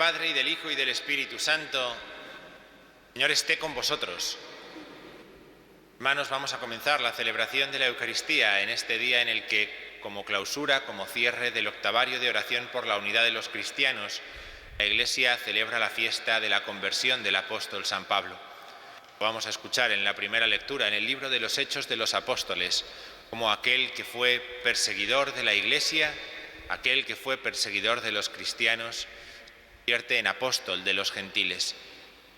Padre, y del Hijo, y del Espíritu Santo. Señor, esté con vosotros. Hermanos, vamos a comenzar la celebración de la Eucaristía en este día en el que, como clausura, como cierre del octavario de oración por la unidad de los cristianos, la Iglesia celebra la fiesta de la conversión del apóstol San Pablo. Vamos a escuchar en la primera lectura en el libro de los Hechos de los Apóstoles, como aquel que fue perseguidor de la Iglesia, aquel que fue perseguidor de los cristianos, se convierte en apóstol de los gentiles.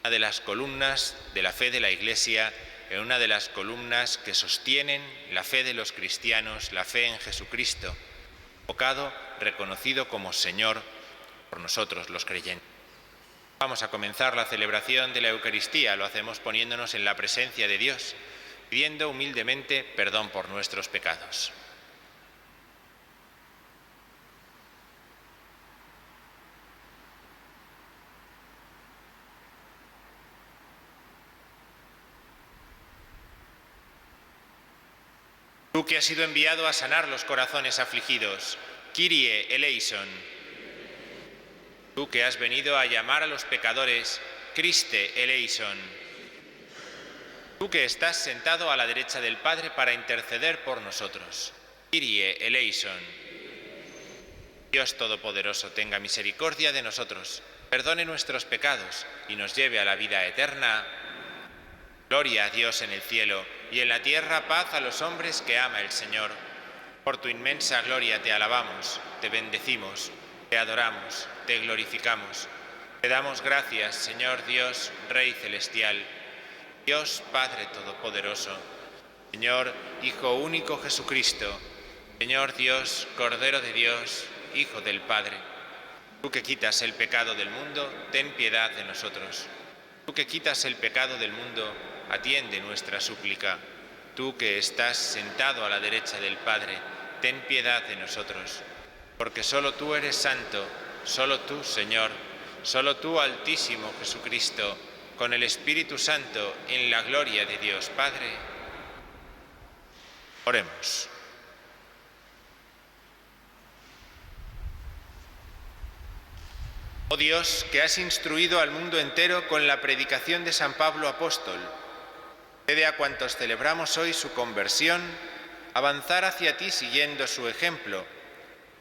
Una de las columnas de la fe de la Iglesia, en una de las columnas que sostienen la fe de los cristianos, la fe en Jesucristo, invocado, reconocido como Señor por nosotros los creyentes. Vamos a comenzar la celebración de la Eucaristía, lo hacemos poniéndonos en la presencia de Dios, pidiendo humildemente perdón por nuestros pecados. Tú que has sido enviado a sanar los corazones afligidos, Kyrie eleison. Tú que has venido a llamar a los pecadores, Christe eleison. Tú que estás sentado a la derecha del Padre para interceder por nosotros, Kyrie eleison. Dios Todopoderoso, tenga misericordia de nosotros, perdone nuestros pecados y nos lleve a la vida eterna. Gloria a Dios en el cielo y en la tierra paz a los hombres que ama el Señor. Por tu inmensa gloria te alabamos, te bendecimos, te adoramos, te glorificamos. Te damos gracias, Señor Dios, Rey celestial, Dios Padre Todopoderoso, Señor Hijo único Jesucristo, Señor Dios, Cordero de Dios, Hijo del Padre. Tú que quitas el pecado del mundo, ten piedad de nosotros. Tú que quitas el pecado del mundo, atiende nuestra súplica. Tú que estás sentado a la derecha del Padre, ten piedad de nosotros. Porque solo tú eres santo, solo tú, Señor, solo tú, Altísimo Jesucristo, con el Espíritu Santo, en la gloria de Dios Padre. Oremos. Oh Dios, que has instruido al mundo entero con la predicación de San Pablo apóstol, concede a cuantos celebramos hoy su conversión avanzar hacia ti siguiendo su ejemplo,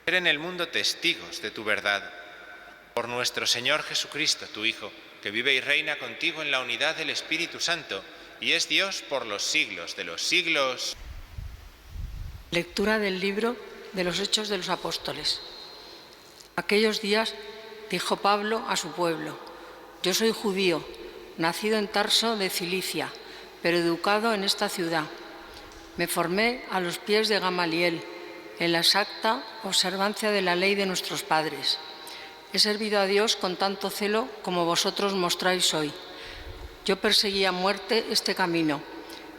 ser en el mundo testigos de tu verdad. Por nuestro Señor Jesucristo, tu Hijo, que vive y reina contigo en la unidad del Espíritu Santo y es Dios por los siglos de los siglos. Lectura del libro de los Hechos de los Apóstoles. Aquellos días dijo Pablo a su pueblo: yo soy judío, nacido en Tarso de Cilicia, pero educado en esta ciudad. Me formé a los pies de Gamaliel, en la exacta observancia de la ley de nuestros padres. He servido a Dios con tanto celo como vosotros mostráis hoy. Yo perseguí a muerte este camino,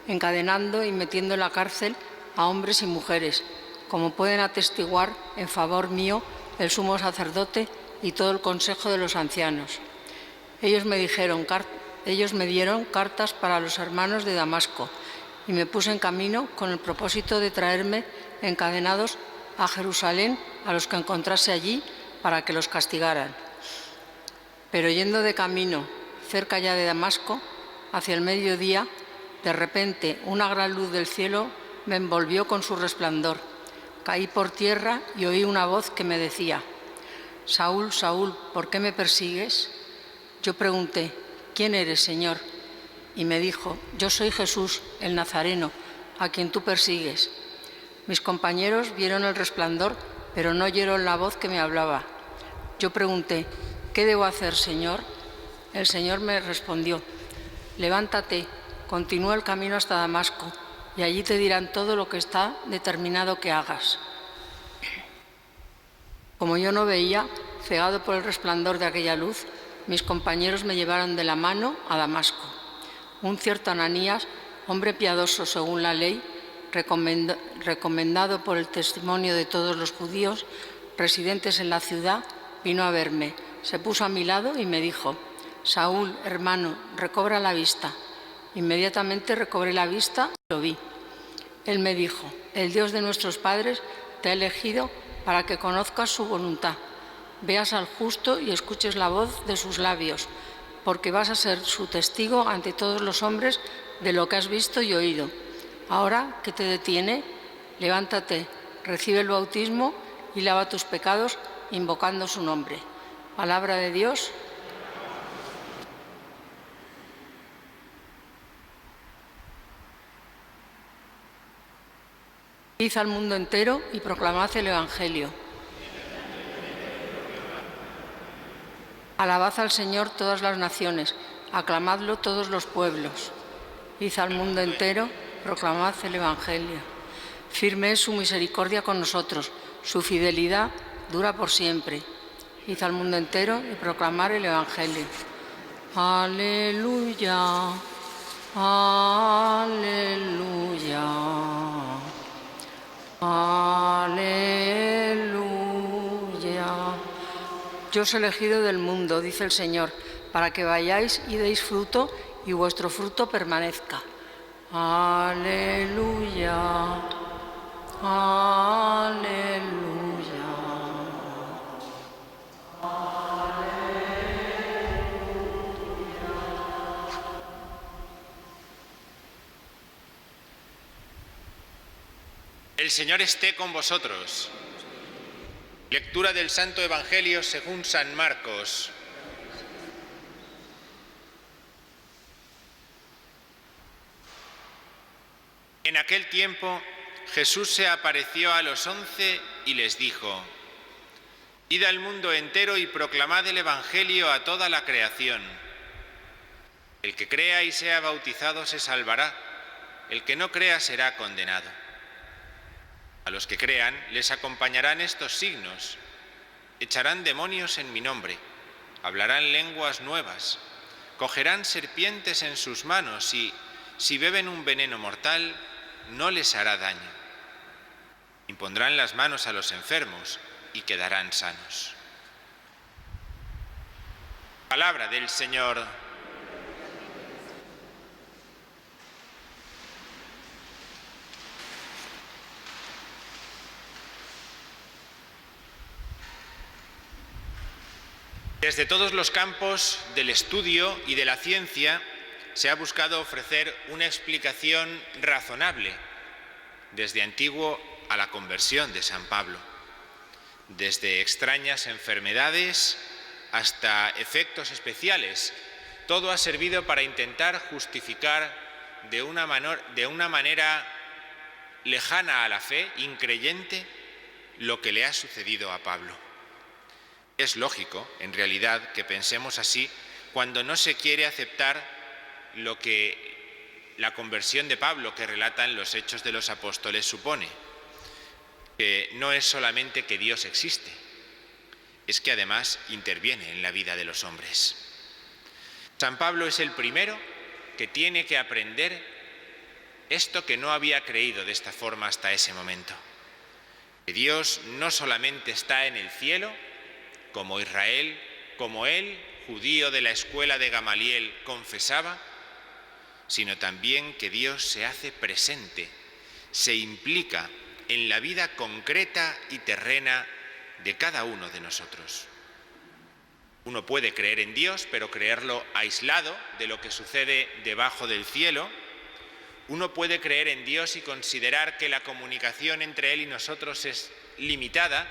encadenando y metiendo en la cárcel a hombres y mujeres, como pueden atestiguar en favor mío el sumo sacerdote y todo el consejo de los ancianos. Ellos me dieron cartas para los hermanos de Damasco y me puse en camino con el propósito de traerme encadenados a Jerusalén a los que encontrase allí para que los castigaran. Pero yendo de camino, cerca ya de Damasco, hacia el mediodía, de repente una gran luz del cielo me envolvió con su resplandor. Caí por tierra y oí una voz que me decía: Saúl, Saúl, ¿por qué me persigues? Yo pregunté: ¿quién eres, Señor? Y me dijo: yo soy Jesús, el Nazareno, a quien tú persigues. Mis compañeros vieron el resplandor, pero no oyeron la voz que me hablaba. Yo pregunté: ¿qué debo hacer, Señor? El Señor me respondió: levántate, continúa el camino hasta Damasco, y allí te dirán todo lo que está determinado que hagas. Como yo no veía, cegado por el resplandor de aquella luz, mis compañeros me llevaron de la mano a Damasco. Un cierto Ananías, hombre piadoso según la ley, recomendado por el testimonio de todos los judíos residentes en la ciudad, vino a verme, se puso a mi lado y me dijo: Saúl, hermano, recobra la vista. Inmediatamente recobré la vista y lo vi. Él me dijo: el Dios de nuestros padres te ha elegido para que conozcas su voluntad, veas al justo y escuches la voz de sus labios, porque vas a ser su testigo ante todos los hombres de lo que has visto y oído. Ahora, ¿qué te detiene? Levántate, recibe el bautismo y lava tus pecados invocando su nombre. Palabra de Dios. Id al mundo entero y proclamad el Evangelio. Alabad al Señor todas las naciones, aclamadlo todos los pueblos. Id al mundo entero, proclamad el Evangelio. Firme es su misericordia con nosotros, su fidelidad dura por siempre. Id al mundo entero y proclamad el Evangelio. Aleluya, aleluya, aleluya. Yo os he elegido del mundo, dice el Señor, para que vayáis y deis fruto y vuestro fruto permanezca. Aleluya, aleluya. El Señor esté con vosotros. Lectura del Santo Evangelio según San Marcos. En aquel tiempo, Jesús se apareció a los 11 y les dijo: Id al mundo entero y proclamad el Evangelio a toda la creación. El que crea y sea bautizado se salvará, el que no crea será condenado. A los que crean les acompañarán estos signos: echarán demonios en mi nombre, hablarán lenguas nuevas, cogerán serpientes en sus manos y, si beben un veneno mortal, no les hará daño. Impondrán las manos a los enfermos y quedarán sanos. Palabra del Señor. Desde todos los campos del estudio y de la ciencia se ha buscado ofrecer una explicación razonable, desde antiguo a la conversión de San Pablo, desde extrañas enfermedades hasta efectos especiales. Todo ha servido para intentar justificar de una manera lejana a la fe, increyente, lo que le ha sucedido a Pablo. Es lógico, en realidad, que pensemos así cuando no se quiere aceptar lo que la conversión de Pablo, que relatan los Hechos de los Apóstoles, supone. Que no es solamente que Dios existe, es que además interviene en la vida de los hombres. San Pablo es el primero que tiene que aprender esto que no había creído de esta forma hasta ese momento. Que Dios no solamente está en el cielo, como Israel, como él, judío de la escuela de Gamaliel, confesaba, sino también que Dios se hace presente, se implica en la vida concreta y terrena de cada uno de nosotros. Uno puede creer en Dios, pero creerlo aislado de lo que sucede debajo del cielo. Uno puede creer en Dios y considerar que la comunicación entre Él y nosotros es limitada,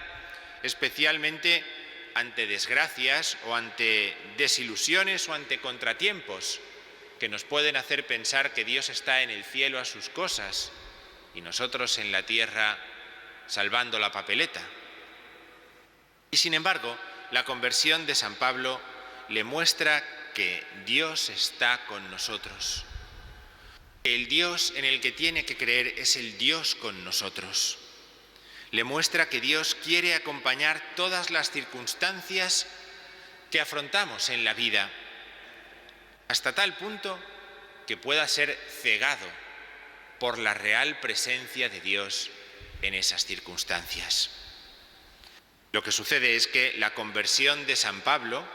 especialmente ante desgracias o ante desilusiones o ante contratiempos que nos pueden hacer pensar que Dios está en el cielo a sus cosas y nosotros en la tierra salvando la papeleta. Y sin embargo, la conversión de San Pablo le muestra que Dios está con nosotros. El Dios en el que tiene que creer es el Dios con nosotros. Le muestra que Dios quiere acompañar todas las circunstancias que afrontamos en la vida, hasta tal punto que pueda ser cegado por la real presencia de Dios en esas circunstancias. Lo que sucede es que la conversión de San Pablo,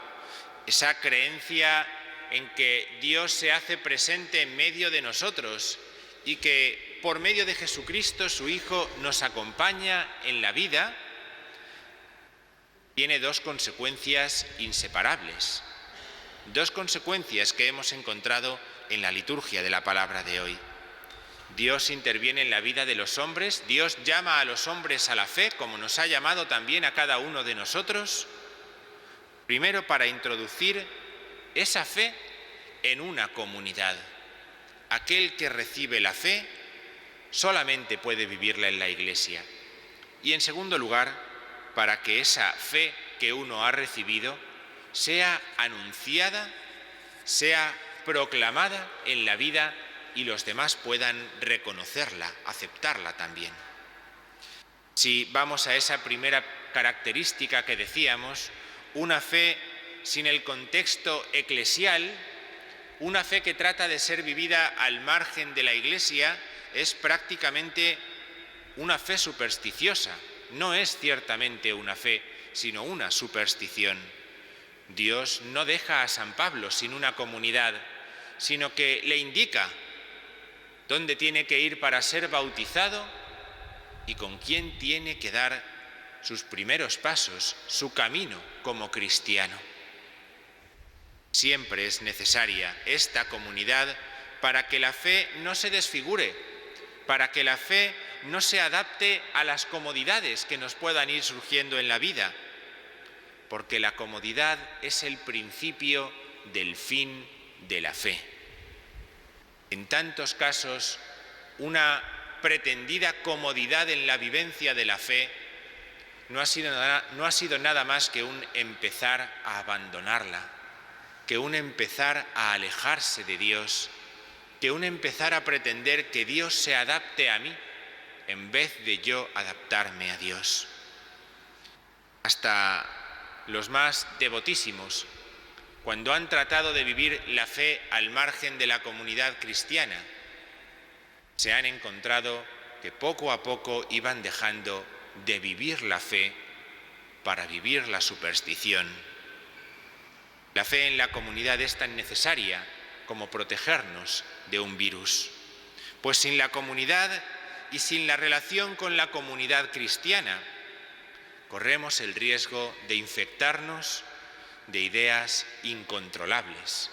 esa creencia en que Dios se hace presente en medio de nosotros y que por medio de Jesucristo, su Hijo, nos acompaña en la vida, tiene dos consecuencias inseparables, dos consecuencias que hemos encontrado en la liturgia de la palabra de hoy. Dios interviene en la vida de los hombres, Dios llama a los hombres a la fe, como nos ha llamado también a cada uno de nosotros, primero para introducir esa fe en una comunidad. Aquel que recibe la fe solamente puede vivirla en la Iglesia. Y en segundo lugar, para que esa fe que uno ha recibido sea anunciada, sea proclamada en la vida y los demás puedan reconocerla, aceptarla también. Si vamos a esa primera característica que decíamos, una fe sin el contexto eclesial, una fe que trata de ser vivida al margen de la Iglesia, es prácticamente una fe supersticiosa. No es ciertamente una fe, sino una superstición. Dios no deja a San Pablo sin una comunidad, sino que le indica dónde tiene que ir para ser bautizado y con quién tiene que dar sus primeros pasos, su camino como cristiano. Siempre es necesaria esta comunidad para que la fe no se desfigure, para que la fe no se adapte a las comodidades que nos puedan ir surgiendo en la vida, porque la comodidad es el principio del fin de la fe. En tantos casos, una pretendida comodidad en la vivencia de la fe no ha sido nada más que un empezar a abandonarla, que un empezar a alejarse de Dios, que un empezar a pretender que Dios se adapte a mí en vez de yo adaptarme a Dios. Hasta los más devotísimos, cuando han tratado de vivir la fe al margen de la comunidad cristiana, se han encontrado que poco a poco iban dejando de vivir la fe para vivir la superstición. La fe en la comunidad es tan necesaria como protegernos de un virus, pues sin la comunidad y sin la relación con la comunidad cristiana, corremos el riesgo de infectarnos de ideas incontrolables,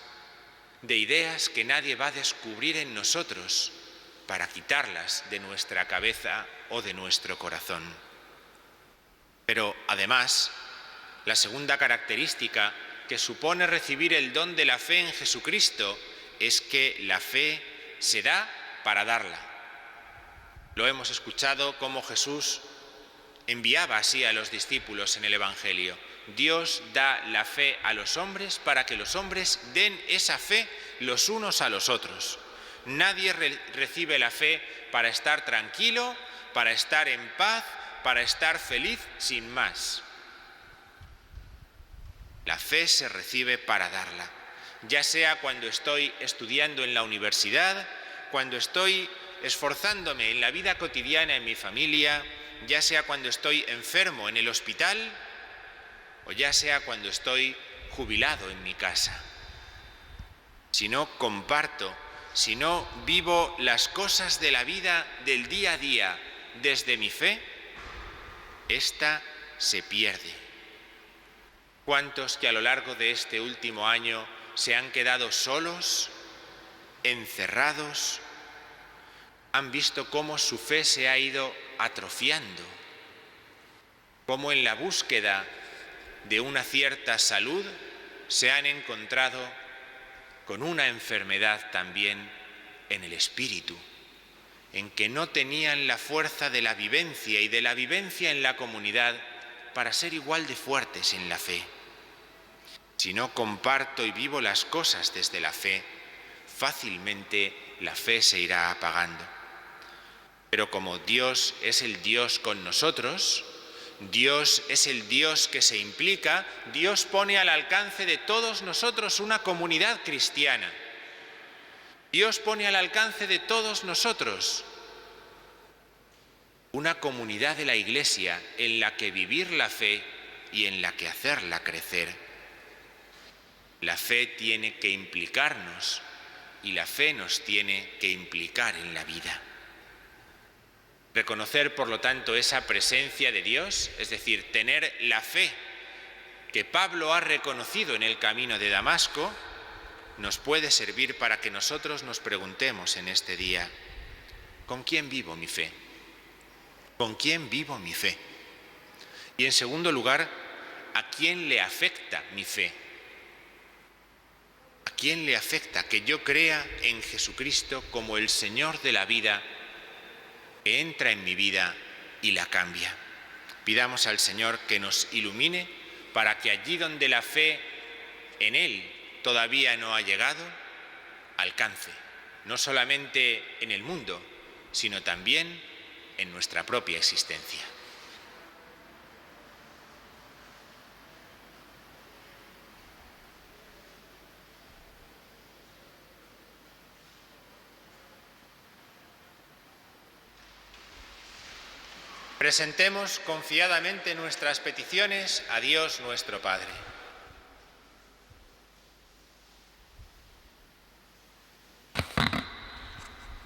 de ideas que nadie va a descubrir en nosotros para quitarlas de nuestra cabeza o de nuestro corazón. Pero además, la segunda característica que supone recibir el don de la fe en Jesucristo es que la fe se da para darla. Lo hemos escuchado como Jesús enviaba así a los discípulos en el Evangelio. Dios da la fe a los hombres para que los hombres den esa fe los unos a los otros. Nadie recibe la fe para estar tranquilo, para estar en paz, para estar feliz, sin más. La fe se recibe para darla, ya sea cuando estoy estudiando en la universidad, cuando estoy esforzándome en la vida cotidiana en mi familia, ya sea cuando estoy enfermo en el hospital o ya sea cuando estoy jubilado en mi casa. Si no comparto, si no vivo las cosas de la vida del día a día desde mi fe, esta se pierde. ¿Cuántos que a lo largo de este último año se han quedado solos, encerrados, han visto cómo su fe se ha ido atrofiando, cómo en la búsqueda de una cierta salud se han encontrado con una enfermedad también en el espíritu, en que no tenían la fuerza de la vivencia y de la vivencia en la comunidad para ser igual de fuertes en la fe? Si no comparto y vivo las cosas desde la fe, fácilmente la fe se irá apagando. Pero como Dios es el Dios con nosotros, Dios es el Dios que se implica, Dios pone al alcance de todos nosotros una comunidad cristiana. Dios pone al alcance de todos nosotros una comunidad de la Iglesia en la que vivir la fe y en la que hacerla crecer. La fe tiene que implicarnos y la fe nos tiene que implicar en la vida. Reconocer, por lo tanto, esa presencia de Dios, es decir, tener la fe que Pablo ha reconocido en el camino de Damasco, nos puede servir para que nosotros nos preguntemos en este día: ¿con quién vivo mi fe? ¿Con quién vivo mi fe? Y en segundo lugar, ¿a quién le afecta mi fe? ¿A quién le afecta que yo crea en Jesucristo como el Señor de la vida, que entra en mi vida y la cambia? Pidamos al Señor que nos ilumine para que allí donde la fe en Él todavía no ha llegado, alcance, no solamente en el mundo, sino también en nuestra propia existencia. Presentemos confiadamente nuestras peticiones a Dios nuestro Padre.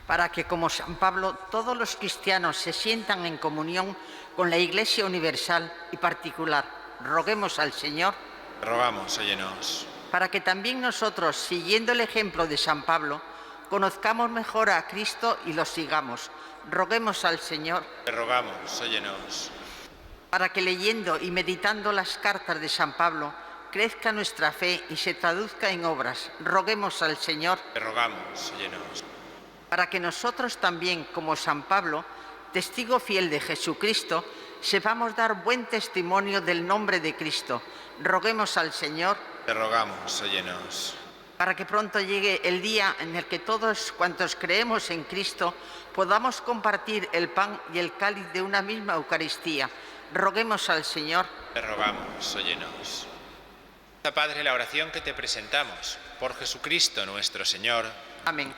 Para que, como San Pablo, todos los cristianos se sientan en comunión con la Iglesia universal y particular, roguemos al Señor. Rogamos, óyenos. Para que también nosotros, siguiendo el ejemplo de San Pablo, conozcamos mejor a Cristo y lo sigamos, roguemos al Señor. Te rogamos, óyenos. Para que leyendo y meditando las cartas de San Pablo, crezca nuestra fe y se traduzca en obras, roguemos al Señor. Te rogamos, óyenos. Para que nosotros también, como San Pablo, testigo fiel de Jesucristo, sepamos dar buen testimonio del nombre de Cristo. Roguemos al Señor. Te rogamos, óyenos. Para que pronto llegue el día en el que todos cuantos creemos en Cristo podamos compartir el pan y el cáliz de una misma Eucaristía. Roguemos al Señor. Te rogamos, óyenos. Padre, la oración que te presentamos por Jesucristo nuestro Señor. Amén.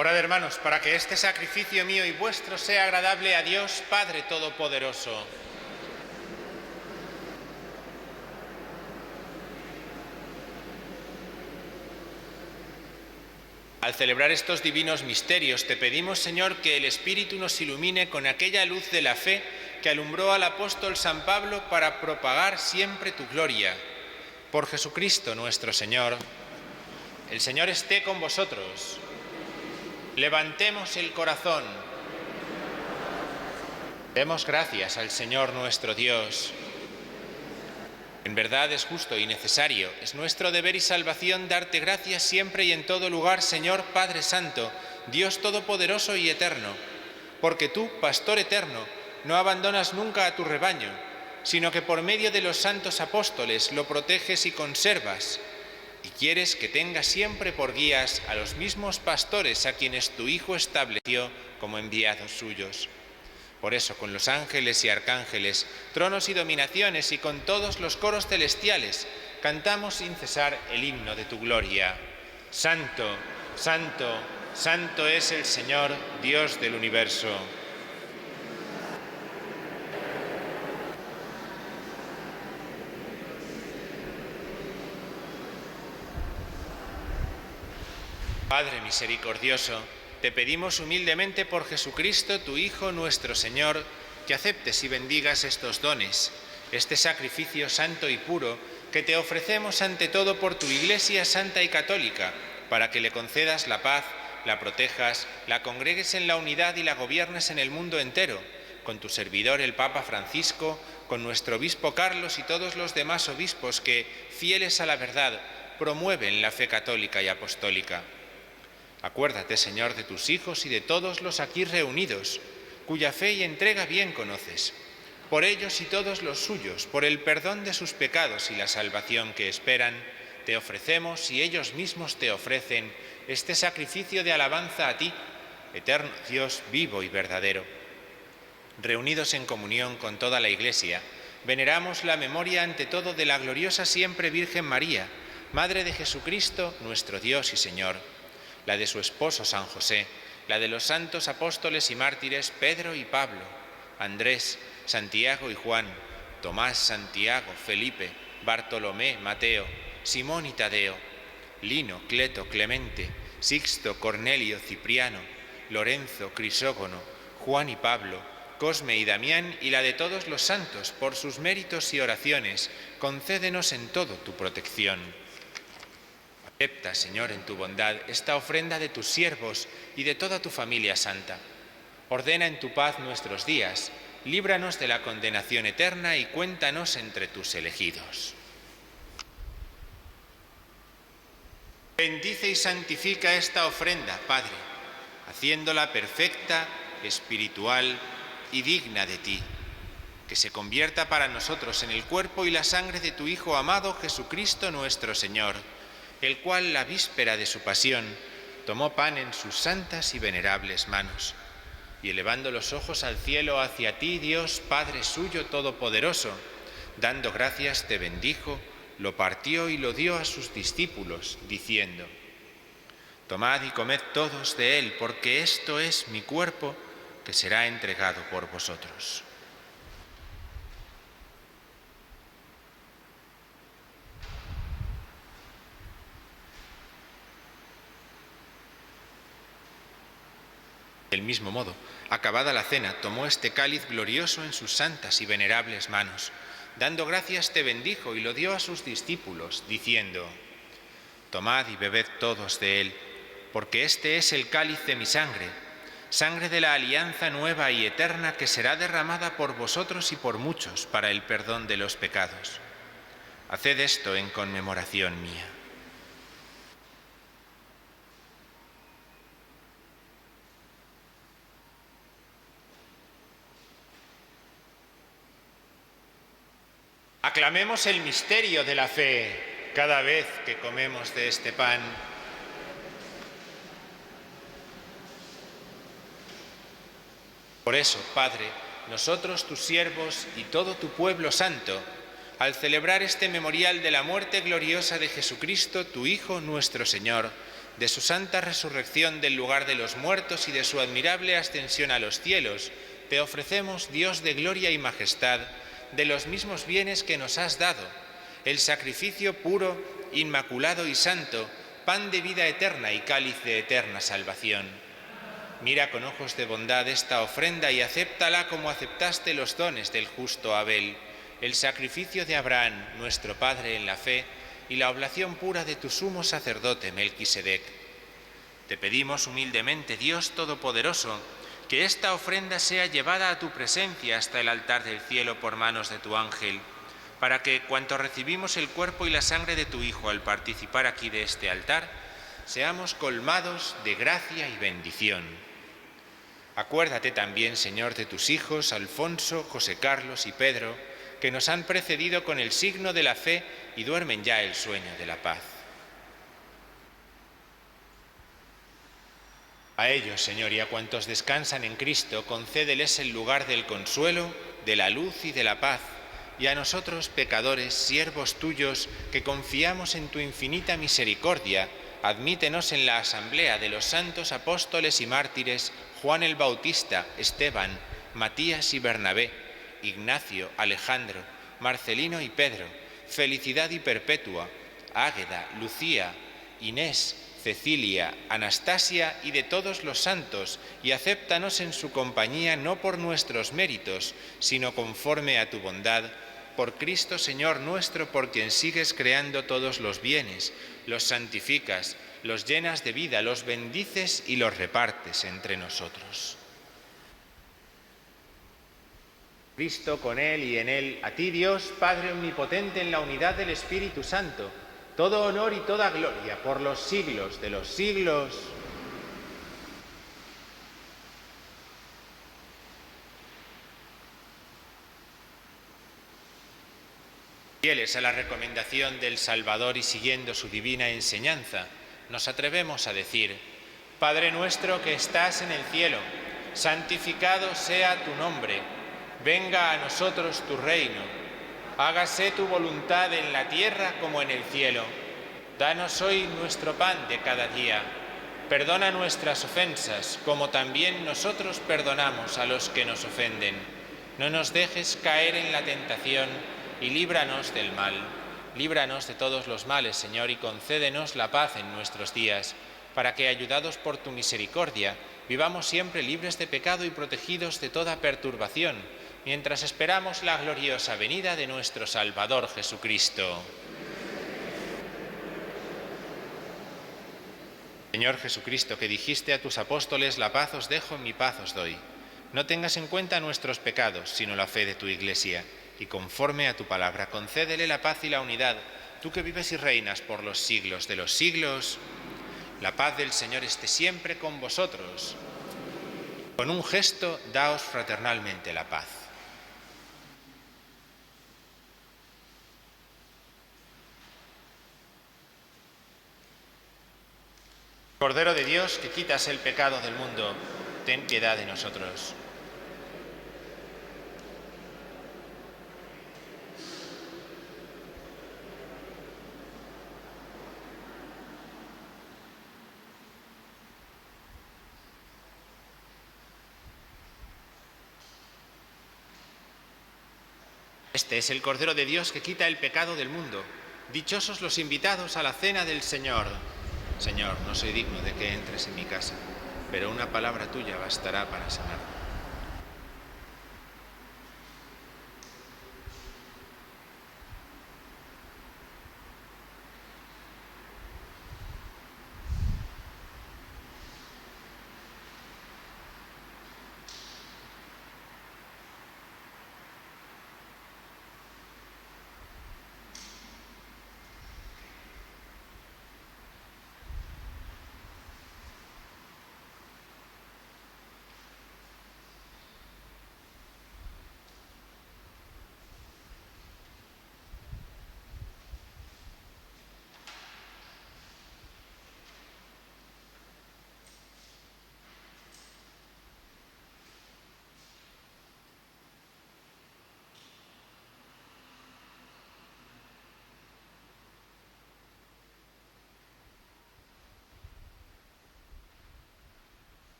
Orad, hermanos, para que este sacrificio mío y vuestro sea agradable a Dios Padre Todopoderoso. Al celebrar estos divinos misterios, te pedimos, Señor, que el Espíritu nos ilumine con aquella luz de la fe que alumbró al apóstol San Pablo para propagar siempre tu gloria. Por Jesucristo nuestro Señor. El Señor esté con vosotros. Levantemos el corazón. Demos gracias al Señor nuestro Dios. En verdad es justo y necesario, es nuestro deber y salvación darte gracias siempre y en todo lugar, Señor Padre Santo, Dios Todopoderoso y Eterno, porque tú, Pastor eterno, no abandonas nunca a tu rebaño, sino que por medio de los santos apóstoles lo proteges y conservas, y quieres que tenga siempre por guías a los mismos pastores a quienes tu Hijo estableció como enviados suyos. Por eso, con los ángeles y arcángeles, tronos y dominaciones y con todos los coros celestiales, cantamos sin cesar el himno de tu gloria. Santo, santo, santo es el Señor, Dios del universo. Padre misericordioso, te pedimos humildemente por Jesucristo, tu Hijo, nuestro Señor, que aceptes y bendigas estos dones, este sacrificio santo y puro que te ofrecemos ante todo por tu Iglesia santa y católica, para que le concedas la paz, la protejas, la congregues en la unidad y la gobiernes en el mundo entero, con tu servidor el Papa Francisco, con nuestro obispo Carlos y todos los demás obispos que, fieles a la verdad, promueven la fe católica y apostólica. Acuérdate, Señor, de tus hijos y de todos los aquí reunidos, cuya fe y entrega bien conoces. Por ellos y todos los suyos, por el perdón de sus pecados y la salvación que esperan, te ofrecemos y ellos mismos te ofrecen este sacrificio de alabanza a ti, eterno Dios vivo y verdadero. Reunidos en comunión con toda la Iglesia, veneramos la memoria ante todo de la gloriosa siempre Virgen María, Madre de Jesucristo, nuestro Dios y Señor, la de su esposo San José, la de los santos apóstoles y mártires Pedro y Pablo, Andrés, Santiago y Juan, Tomás, Santiago, Felipe, Bartolomé, Mateo, Simón y Tadeo, Lino, Cleto, Clemente, Sixto, Cornelio, Cipriano, Lorenzo, Crisógono, Juan y Pablo, Cosme y Damián y la de todos los santos, por sus méritos y oraciones, concédenos en todo tu protección. Acepta, Señor, en tu bondad esta ofrenda de tus siervos y de toda tu familia santa. Ordena en tu paz nuestros días, líbranos de la condenación eterna y cuéntanos entre tus elegidos. Bendice y santifica esta ofrenda, Padre, haciéndola perfecta, espiritual y digna de ti, que se convierta para nosotros en el cuerpo y la sangre de tu Hijo amado Jesucristo nuestro Señor, el cual la víspera de su pasión tomó pan en sus santas y venerables manos, y elevando los ojos al cielo hacia ti, Dios, Padre suyo todopoderoso, dando gracias te bendijo, lo partió y lo dio a sus discípulos, diciendo: Tomad y comed todos de él, porque esto es mi cuerpo, que será entregado por vosotros. Del mismo modo, acabada la cena, tomó este cáliz glorioso en sus santas y venerables manos. Dando gracias te bendijo y lo dio a sus discípulos, diciendo: Tomad y bebed todos de él, porque este es el cáliz de mi sangre, sangre de la alianza nueva y eterna que será derramada por vosotros y por muchos para el perdón de los pecados. Haced esto en conmemoración mía. Aclamemos el misterio de la fe cada vez que comemos de este pan. Por eso, Padre, nosotros tus siervos y todo tu pueblo santo, al celebrar este memorial de la muerte gloriosa de Jesucristo, tu Hijo nuestro Señor, de su santa resurrección del lugar de los muertos y de su admirable ascensión a los cielos, te ofrecemos, Dios de gloria y majestad, de los mismos bienes que nos has dado, el sacrificio puro, inmaculado y santo, pan de vida eterna y cáliz de eterna salvación. Mira con ojos de bondad esta ofrenda y acéptala como aceptaste los dones del justo Abel, el sacrificio de Abraham, nuestro Padre en la fe, y la oblación pura de tu sumo sacerdote Melquisedec. Te pedimos humildemente, Dios Todopoderoso, que esta ofrenda sea llevada a tu presencia hasta el altar del cielo por manos de tu ángel, para que, cuanto recibimos el cuerpo y la sangre de tu Hijo al participar aquí de este altar, seamos colmados de gracia y bendición. Acuérdate también, Señor, de tus hijos Alfonso, José Carlos y Pedro, que nos han precedido con el signo de la fe y duermen ya el sueño de la paz. A ellos, Señor, y a cuantos descansan en Cristo, concédeles el lugar del consuelo, de la luz y de la paz, y a nosotros, pecadores, siervos tuyos, que confiamos en tu infinita misericordia, admítenos en la asamblea de los santos apóstoles y mártires Juan el Bautista, Esteban, Matías y Bernabé, Ignacio, Alejandro, Marcelino y Pedro, Felicidad y Perpetua, Águeda, Lucía, Inés, Cecilia, Anastasia y de todos los santos, y acéptanos en su compañía no por nuestros méritos, sino conforme a tu bondad, por Cristo Señor nuestro, por quien sigues creando todos los bienes, los santificas, los llenas de vida, los bendices y los repartes entre nosotros. Cristo, con Él y en Él, a ti Dios, Padre omnipotente, en la unidad del Espíritu Santo, todo honor y toda gloria por los siglos de los siglos. Fieles a la recomendación del Salvador y siguiendo su divina enseñanza, nos atrevemos a decir: Padre nuestro que estás en el cielo, santificado sea tu nombre, venga a nosotros tu reino, hágase tu voluntad en la tierra como en el cielo. Danos hoy nuestro pan de cada día, perdona nuestras ofensas como también nosotros perdonamos a los que nos ofenden. No nos dejes caer en la tentación y líbranos del mal. Líbranos de todos los males, Señor, y concédenos la paz en nuestros días, para que, ayudados por tu misericordia, vivamos siempre libres de pecado y protegidos de toda perturbación, mientras esperamos la gloriosa venida de nuestro Salvador Jesucristo. Señor Jesucristo, que dijiste a tus apóstoles: la paz os dejo, mi paz os doy. No tengas en cuenta nuestros pecados, sino la fe de tu Iglesia, y conforme a tu palabra, concédele la paz y la unidad, tú que vives y reinas por los siglos de los siglos. La paz del Señor esté siempre con vosotros. Con un gesto, daos fraternalmente la paz. Cordero de Dios, que quitas el pecado del mundo, ten piedad de nosotros. Este es el Cordero de Dios que quita el pecado del mundo. Dichosos los invitados a la cena del Señor. Señor, no soy digno de que entres en mi casa, pero una palabra tuya bastará para sanarme.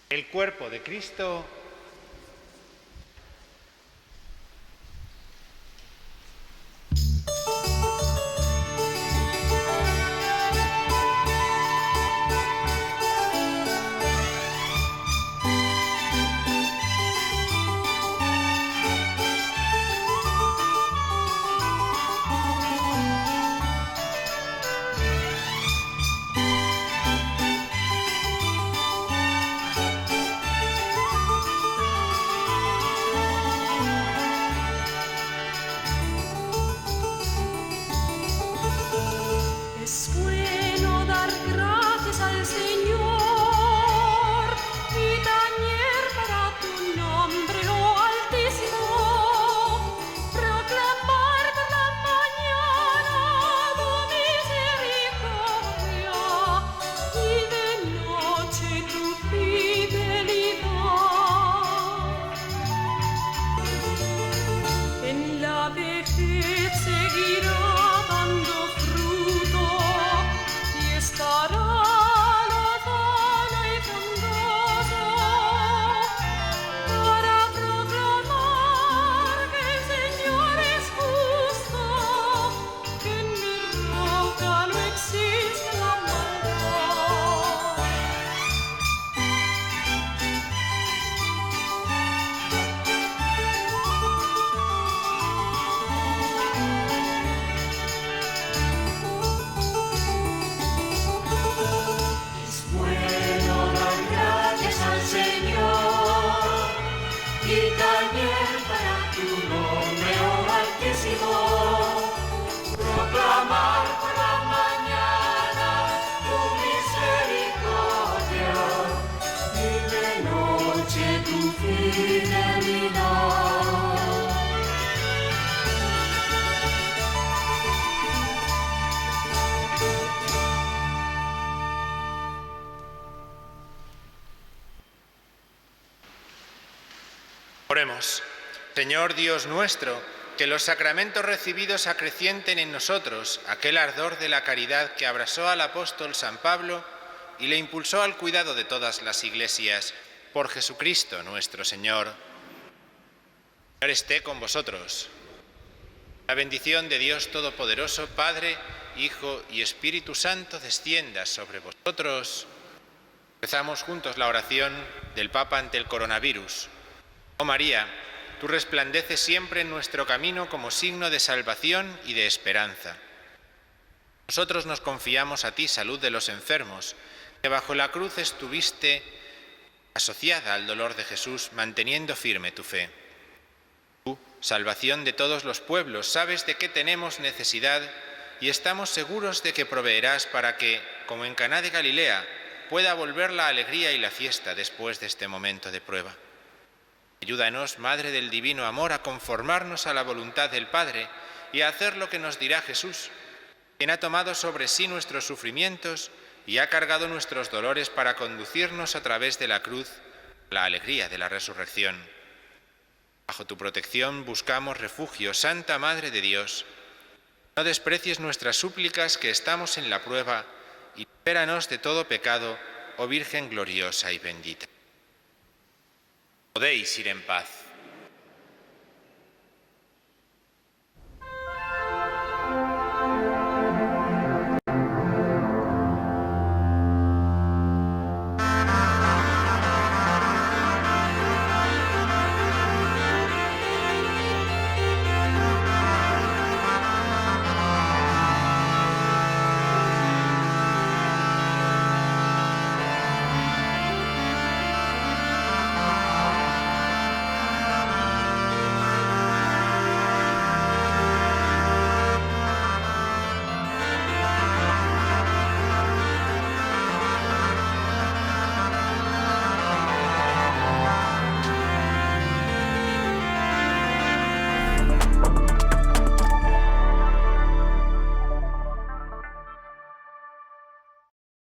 El cuerpo de Cristo Oremos. Señor Dios nuestro, que los sacramentos recibidos acrecienten en nosotros aquel ardor de la caridad que abrasó al apóstol San Pablo y le impulsó al cuidado de todas las iglesias, por Jesucristo nuestro Señor. Señor esté con vosotros. La bendición de Dios Todopoderoso, Padre, Hijo y Espíritu Santo, descienda sobre vosotros. Rezamos juntos la oración del Papa ante el coronavirus. Oh María, tú resplandeces siempre en nuestro camino como signo de salvación y de esperanza. Nosotros nos confiamos a ti, salud de los enfermos, que bajo la cruz estuviste asociada al dolor de Jesús, manteniendo firme tu fe. Tú, salvación de todos los pueblos, sabes de qué tenemos necesidad y estamos seguros de que proveerás para que, como en Caná de Galilea, pueda volver la alegría y la fiesta después de este momento de prueba. Ayúdanos, Madre del Divino Amor, a conformarnos a la voluntad del Padre y a hacer lo que nos dirá Jesús, quien ha tomado sobre sí nuestros sufrimientos y ha cargado nuestros dolores para conducirnos a través de la cruz a la alegría de la resurrección. Bajo tu protección buscamos refugio, Santa Madre de Dios. No desprecies nuestras súplicas, que estamos en la prueba, y libéranos de todo pecado, oh Virgen gloriosa y bendita. Podéis ir en paz.